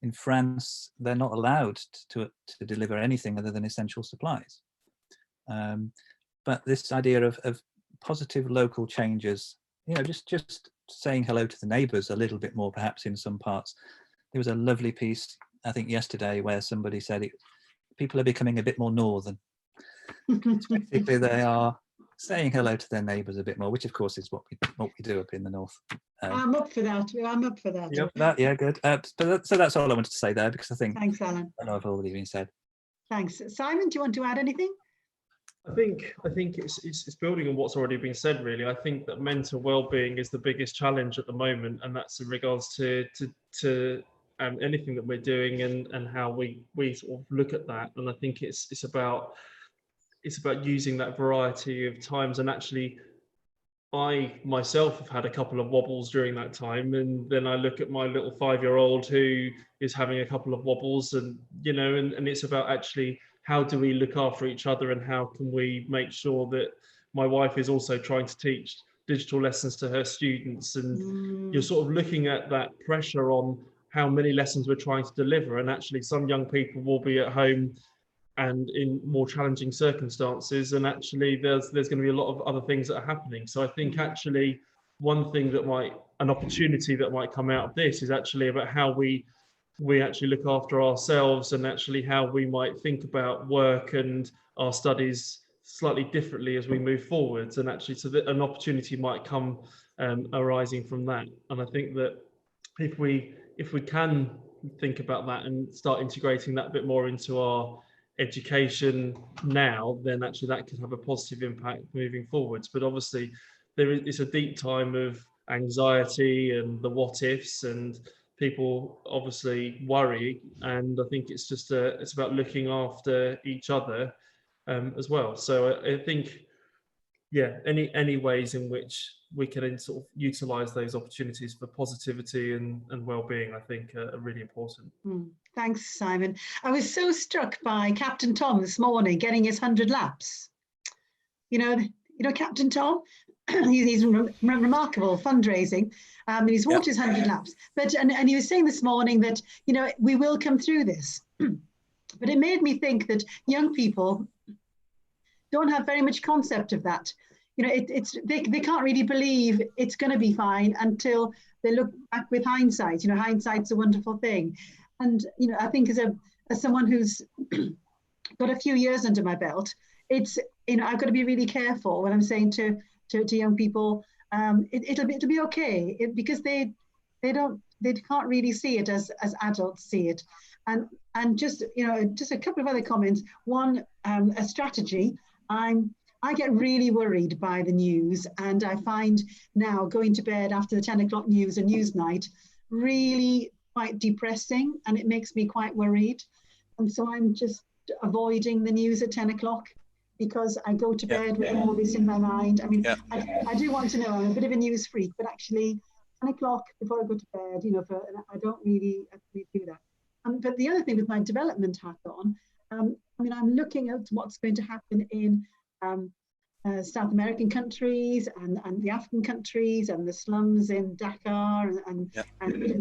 C: In France, they're not allowed to deliver anything other than essential supplies. But this idea of positive local changes you know, just saying hello to the neighbours a little bit more, perhaps in some parts. There was a lovely piece, I think yesterday, where somebody said people are becoming a bit more northern. Basically, they are saying hello to their neighbours a bit more, which of course is what we do up in the north.
A: I'm up for that. I'm up for that.
C: You up for that? Yeah, good. So that's all I wanted to say there, because I think
A: Thanks, Alan.
C: I know I've already been said.
A: Thanks. Simon, do you want to add anything?
E: I think it's building on what's already been said, really. I think that mental well-being is the biggest challenge at the moment, and that's in regards to anything that we're doing and how we sort of look at that. And I think it's about using that variety of times. And actually, I myself have had a couple of wobbles during that time, and then I look at my little 5-year-old who is having a couple of wobbles, and you know, and it's about actually how do we look after each other, and how can we make sure that my wife is also trying to teach digital lessons to her students, and you're sort of looking at that pressure on how many lessons we're trying to deliver. And actually some young people will be at home and in more challenging circumstances, and actually there's going to be a lot of other things that are happening. So I think actually one thing that an opportunity that might come out of this is actually about how we actually look after ourselves, and actually how we might think about work and our studies slightly differently as we move forwards. And actually, so that an opportunity might come arising from that. And I think that if we can think about that and start integrating that a bit more into our education now, then actually that could have a positive impact moving forwards. But obviously it's a deep time of anxiety and the what ifs, and people obviously worry, and I think it's just it's about looking after each other as well. So I think, yeah, any ways in which we can sort of utilize those opportunities for positivity and well-being, I think are really important.
A: Thanks, Simon. I was so struck by Captain Tom this morning getting his 100 laps. You know Captain Tom. He's remarkable fundraising, and he's walked his 100 laps. But and he was saying this morning that we will come through this. But it made me think that young people don't have very much concept of that. They can't really believe it's going to be fine until they look back with hindsight. Hindsight's a wonderful thing. And I think as someone who's got a few years under my belt, it's I've got to be really careful when I'm saying to young people, it'll be okay, because they can't really see it as adults see it. And just a couple of other comments. One, a strategy. I get really worried by the news, and I find now going to bed after the 10 o'clock news and Newsnight really quite depressing, and it makes me quite worried. And so I'm just avoiding the news at 10 o'clock, because I go to bed with all this in my mind. I mean, I do want to know. I'm a bit of a news freak, but actually 10 o'clock before I go to bed, I don't really do that. But the other thing with my development hat on, I'm looking at what's going to happen in South American countries and the African countries and the slums in Dakar and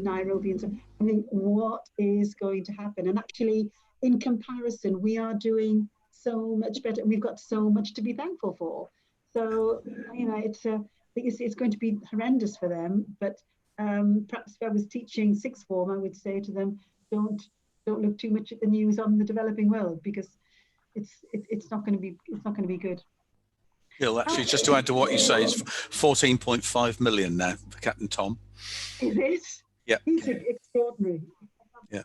A: Nairobi and so on. I think what is going to happen? And actually, in comparison, we are doing so much better, and we've got so much to be thankful for. So it's going to be horrendous for them. But perhaps if I was teaching sixth form, I would say to them, don't look too much at the news on the developing world, because it's not going to be good.
D: Gil, actually, just to add to what you say, it's 14.5 million now for Captain Tom.
A: Is it?
D: Yeah.
A: He's extraordinary.
D: Yeah.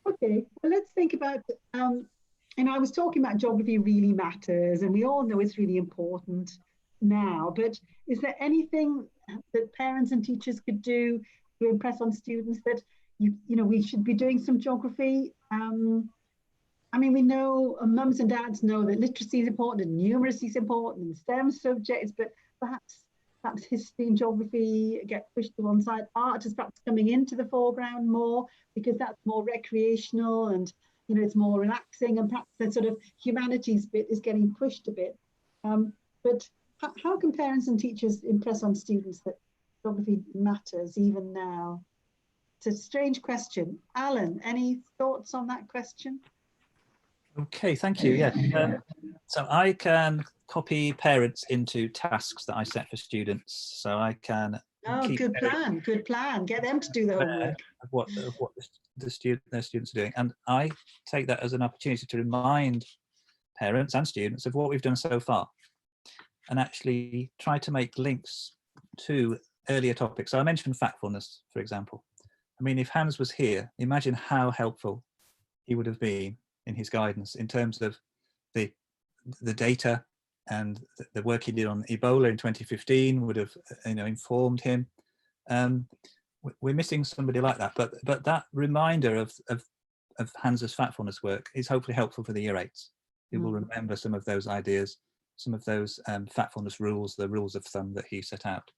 A: Okay, well, let's think about, I was talking about geography really matters, and we all know it's really important now, but is there anything that parents and teachers could do to impress on students that, we should be doing some geography? We know, mums and dads know that literacy is important and numeracy is important and STEM subjects, but perhaps history and geography get pushed to one side. Art is perhaps coming into the foreground more, because that's more recreational and it's more relaxing, and perhaps the sort of humanities bit is getting pushed a bit. But how can parents and teachers impress on students that geography matters even now? It's a strange question. Alan, any thoughts on that question?
C: Okay, thank you. Yeah. So I can copy parents into tasks that I set for students. So I can
A: Oh,
C: keep
A: good plan. Good plan. Get them to do the homework.
C: of what their students are doing, and I take that as an opportunity to remind parents and students of what we've done so far, and actually try to make links to earlier topics. So I mentioned factfulness, for example. I mean, if Hans was here, imagine how helpful he would have been in his guidance in terms of the data, and the work he did on Ebola in 2015 would have, informed him. We're missing somebody like that, but that reminder of Hans's factfulness work is hopefully helpful for the year 8s, who will remember some of those ideas, some of those factfulness rules, the rules of thumb that he set out.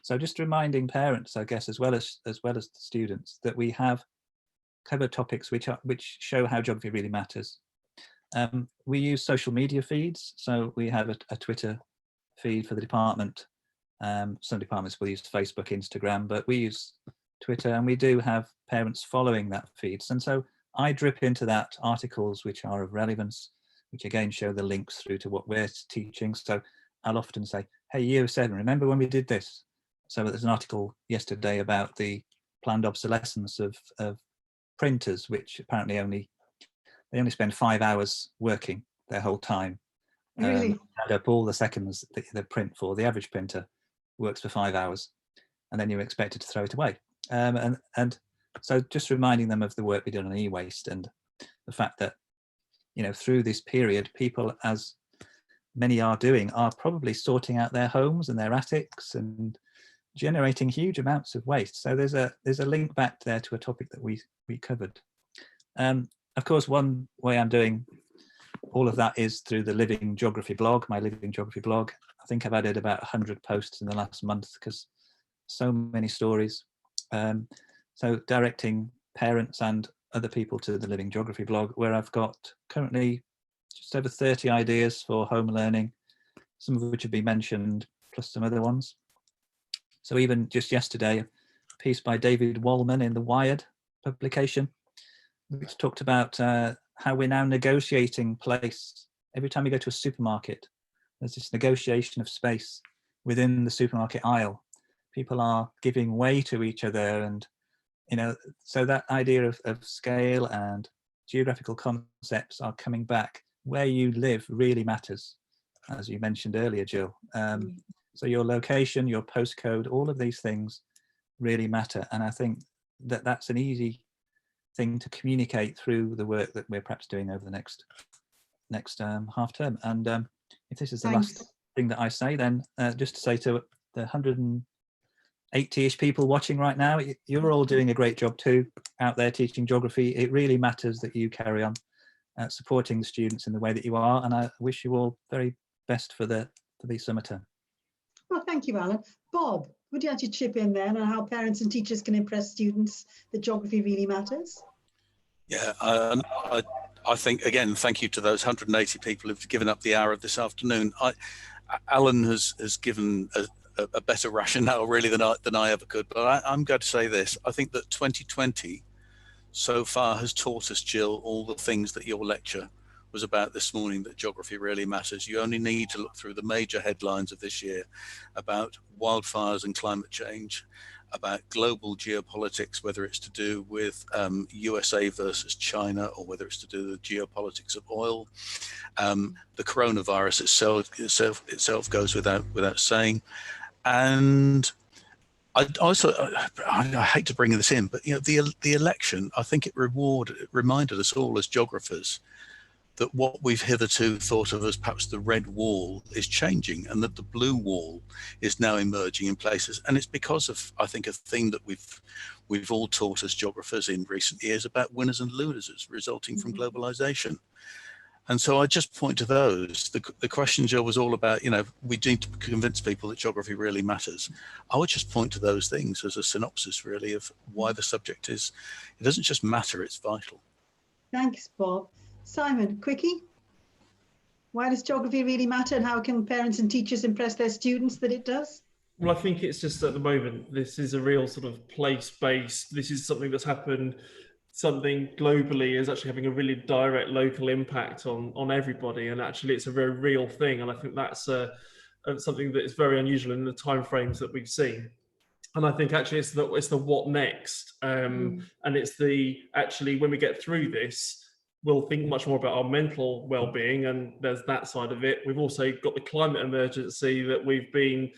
C: So just reminding parents, I guess, as well as the students, that we have covered topics which show how geography really matters. We use social media feeds, so we have a Twitter feed for the department. Some departments will use Facebook, Instagram, but we use Twitter, and we do have parents following that feeds. And so I drip into that articles which are of relevance, which again show the links through to what we're teaching. So I'll often say, hey, year 7, remember when we did this? So there's an article yesterday about the planned obsolescence of printers, which apparently they only spend 5 hours working their whole time.
A: Really?
C: Add up all the seconds that they print for. The average printer works for 5 hours, and then you're expected to throw it away. And so just reminding them of the work we did on e-waste, and the fact that, through this period, people, as many are doing, are probably sorting out their homes and their attics and generating huge amounts of waste. So there's a link back there to a topic that we covered. Of course, one way I'm doing all of that is through the Living Geography blog, my Living Geography blog. I think I've added about 100 posts in the last month because so many stories. So directing parents and other people to the Living Geography blog, where I've got currently just over 30 ideas for home learning, some of which have been mentioned, plus some other ones. So even just yesterday, a piece by David Wallman in the Wired publication, which talked about how we're now negotiating place. Every time you go to a supermarket, there's this negotiation of space within the supermarket aisle. People are giving way to each other, and so that idea of scale and geographical concepts are coming back. Where you live really matters, as you mentioned earlier, Jill. So your location, your postcode, all of these things really matter, and I think that that's an easy thing to communicate through the work that we're perhaps doing over the next half term. And if this is the last thing that I say, then just to say to the 180-ish people watching right now, you're all doing a great job too out there teaching geography. It really matters that you carry on supporting the students in the way that you are, and I wish you all very best for the summer term.
A: Well, thank you, Alan. Bob, would you like to chip in then on how parents and teachers can impress students that geography really matters?
D: Yeah, I think, again, thank you to those 180 people who've given up the hour this afternoon. Alan has given a better rationale really than I ever could, but I'm going to say this. I think that 2020 so far has taught us, Jill, all the things that your lecture was about this morning, that geography really matters. You only need to look through the major headlines of this year about wildfires and climate change, about global geopolitics, whether it's to do with USA versus China, or whether it's to do with geopolitics of oil. The coronavirus itself goes without saying. And I hate to bring this in, but the election, I think it reminded us all as geographers that what we've hitherto thought of as perhaps the red wall is changing, and that the blue wall is now emerging in places. And it's because of, I think, a theme that we've all taught as geographers in recent years about winners and losers resulting from globalization. And so I just point to those. The question, Jill, was all about, we need to convince people that geography really matters. I would just point to those things as a synopsis, really, of why the subject it doesn't just matter, it's vital.
A: Thanks, Bob. Simon, quickie. Why does geography really matter, and how can parents and teachers impress their students that it does?
E: Well, I think it's just at the moment, this is a real sort of place-based, this is something that's happened something globally is actually having a really direct local impact on everybody, and actually it's a very real thing. And I think that's something that is very unusual in the timeframes that we've seen. And I think actually it's the what next, and it's the actually when we get through this, we'll think much more about our mental well-being, and there's that side of it. We've also got the climate emergency that we've been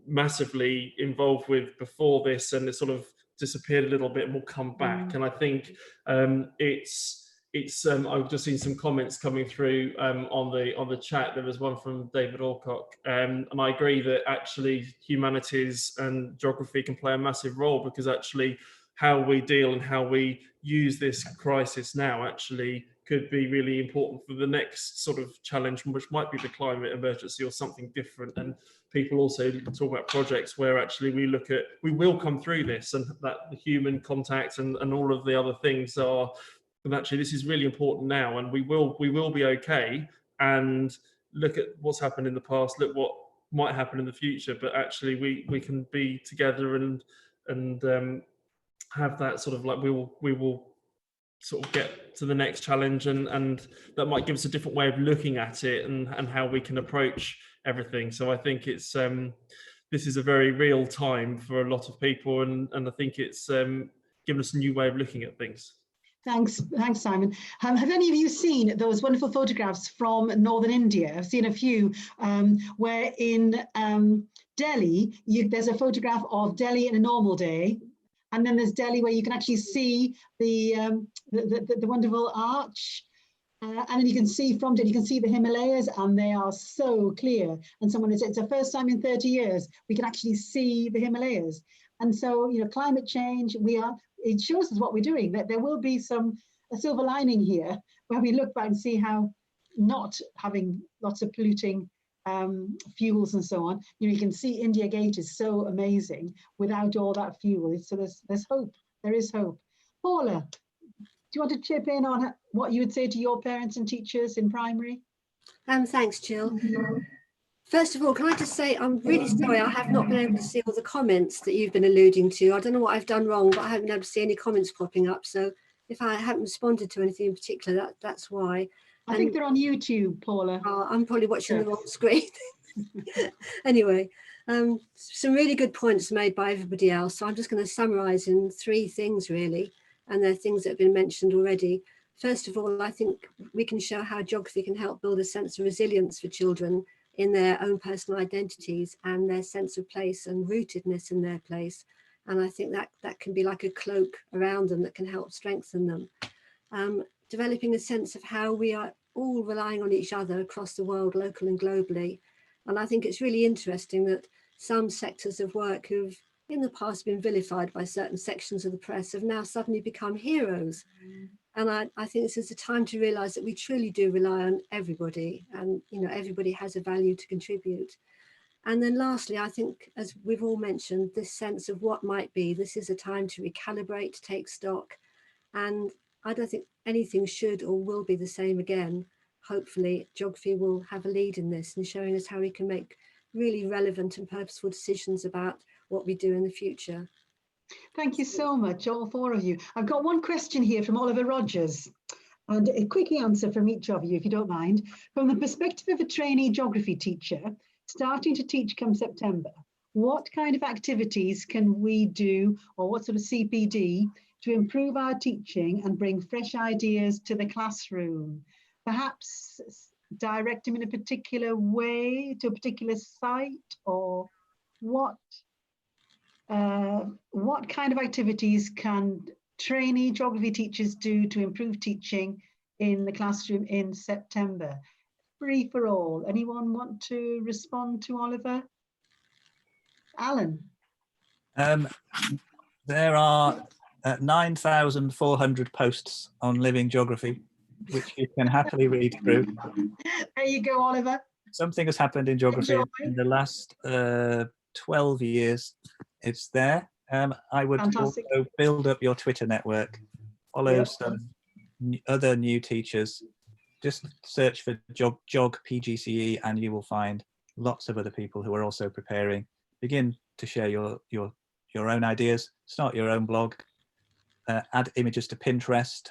E: massively involved with before this, and it sort of disappeared a little bit and will come back. And I think I've just seen some comments coming through on the chat. There was one from David Alcock, and I agree that actually humanities and geography can play a massive role, because actually how we deal and how we use this crisis now actually could be really important for the next sort of challenge, which might be the climate emergency or something different. And people also talk about projects where actually we will come through this, and that the human contact and all of the other things are, and actually this is really important now, and we will be okay. And look at what's happened in the past, look what might happen in the future, but actually we can be together and have that sort of like we will sort of get to the next challenge, and that might give us a different way of looking at it and how we can approach everything. So I think it's this is a very real time for a lot of people, and I think it's given us a new way of looking at things.
A: Thanks, Simon. Have any of you seen those wonderful photographs from northern India? I've seen a few where in Delhi, there's a photograph of Delhi in a normal day, and then there's Delhi where you can actually see the wonderful arch, and then you can see from Delhi, you can see the Himalayas, and they are so clear. And someone has said it's the first time in 30 years we can actually see the Himalayas. And so, climate change, it shows us what we're doing, that there will be a silver lining here where we look back and see how not having lots of polluting fuels and so on, you can see India Gate is so amazing without all that fuel. So there's hope, there is hope. Paula, do you want to chip in on what you would say to your parents and teachers in primary?
B: Thanks, Jill. First of all, can I just say I'm really sorry I have not been able to see all the comments that you've been alluding to. I don't know what I've done wrong, but I haven't been able to see any comments popping up. So if I haven't responded to anything in particular, that's why.
A: I think they're on YouTube, Paula.
B: I'm probably watching the wrong screen. Anyway, some really good points made by everybody else. So I'm just going to summarise in 3 things really, and they're things that have been mentioned already. First of all, I think we can show how geography can help build a sense of resilience for children in their own personal identities and their sense of place and rootedness in their place. And I think that can be like a cloak around them that can help strengthen them. Developing a sense of how we are all relying on each other across the world, local and globally. And I think it's really interesting that some sectors of work who've in the past been vilified by certain sections of the press have now suddenly become heroes. And I think this is a time to realise that we truly do rely on everybody, and everybody has a value to contribute. And then lastly, I think, as we've all mentioned, this sense of what might be, this is a time to recalibrate, to take stock. And I don't think anything should or will be the same again. Hopefully, geography will have a lead in this and showing us how we can make really relevant and purposeful decisions about what we do in the future.
A: Thank you so much, all 4 of you. I've got one question here from Oliver Rogers, and a quick answer from each of you, if you don't mind. From the perspective of a trainee geography teacher, starting to teach come September, what kind of activities can we do, or what sort of CPD, to improve our teaching and bring fresh ideas to the classroom? Perhaps direct them in a particular way to a particular site, or what kind of activities can trainee geography teachers do to improve teaching in the classroom in September? Free for all. Anyone want to respond to Oliver? Alan?
C: There are 9,400 posts on Living Geography, which you can happily read through.
A: There you go, Oliver.
C: Something has happened in geography in the last 12 years. It's there. I would
A: Fantastic.
C: also build up your Twitter network, follow some other new teachers. Just search for Jog PGCE and you will find lots of other people who are also preparing. Begin to share your own ideas, start your own blog, add images to Pinterest.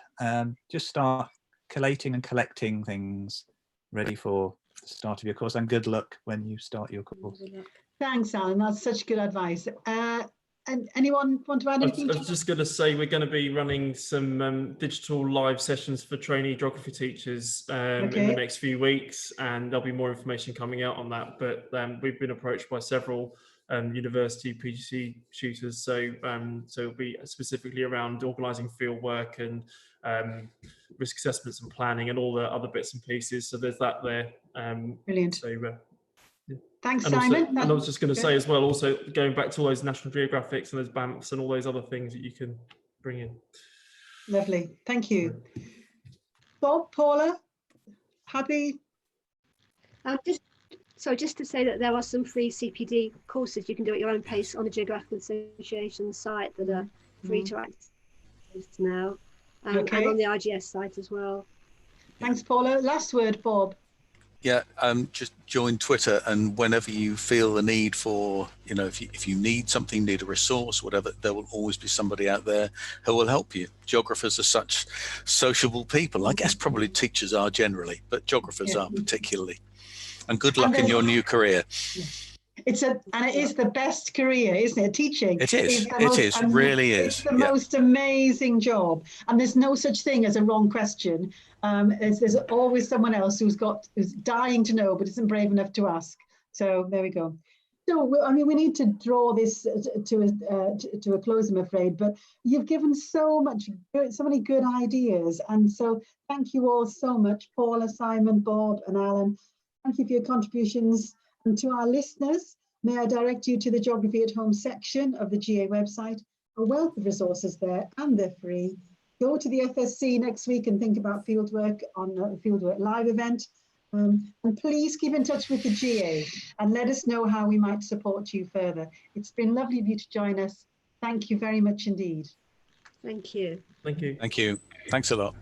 C: Just start collating and collecting things ready for the start of your course, and good luck when you start your course.
A: Thanks, Alan. That's such good advice. And anyone want to add anything?
E: I was just going to say we're going to be running some digital live sessions for trainee geography teachers in the next few weeks, and there'll be more information coming out on that. But we've been approached by several university PGC tutors, so it'll be specifically around organising fieldwork and risk assessments and planning and all the other bits and pieces. So there's that there.
A: Brilliant.
E: So,
A: thanks,
E: and
A: Simon.
E: Also, and I was just going to say as well, also going back to all those National Geographics and those BAMFs and all those other things that you can bring in.
A: Lovely, thank you. Bob, Paula, happy?
B: Just to say that there are some free CPD courses you can do at your own pace on the Geographical Association site that are free to access now, and on the IGS site as well.
A: Thanks, Paula. Last word, Bob.
D: Yeah, just join Twitter, and whenever you feel the need for, if you need something, need a resource, whatever, there will always be somebody out there who will help you. Geographers are such sociable people. I guess probably teachers are generally, but geographers are particularly. And good luck in your new career.
A: It is the best career, isn't it? Teaching.
D: It is. It really is.
A: It's the most amazing job, and there's no such thing as a wrong question. There's always someone else who's dying to know but isn't brave enough to ask. So there we go. So I mean, we need to draw this to a close, I'm afraid. But you've given so many good ideas, and so thank you all so much, Paula, Simon, Bob, and Alan. Thank you for your contributions. And to our listeners, may I direct you to the Geography at Home section of the GA website. A wealth of resources there, and they're free. Go to the FSC next week and think about fieldwork on the Fieldwork Live event. And please keep in touch with the GA and let us know how we might support you further. It's been lovely of you to join us. Thank you very much indeed.
B: Thank you.
E: Thank you.
D: Thank you. Thanks a lot.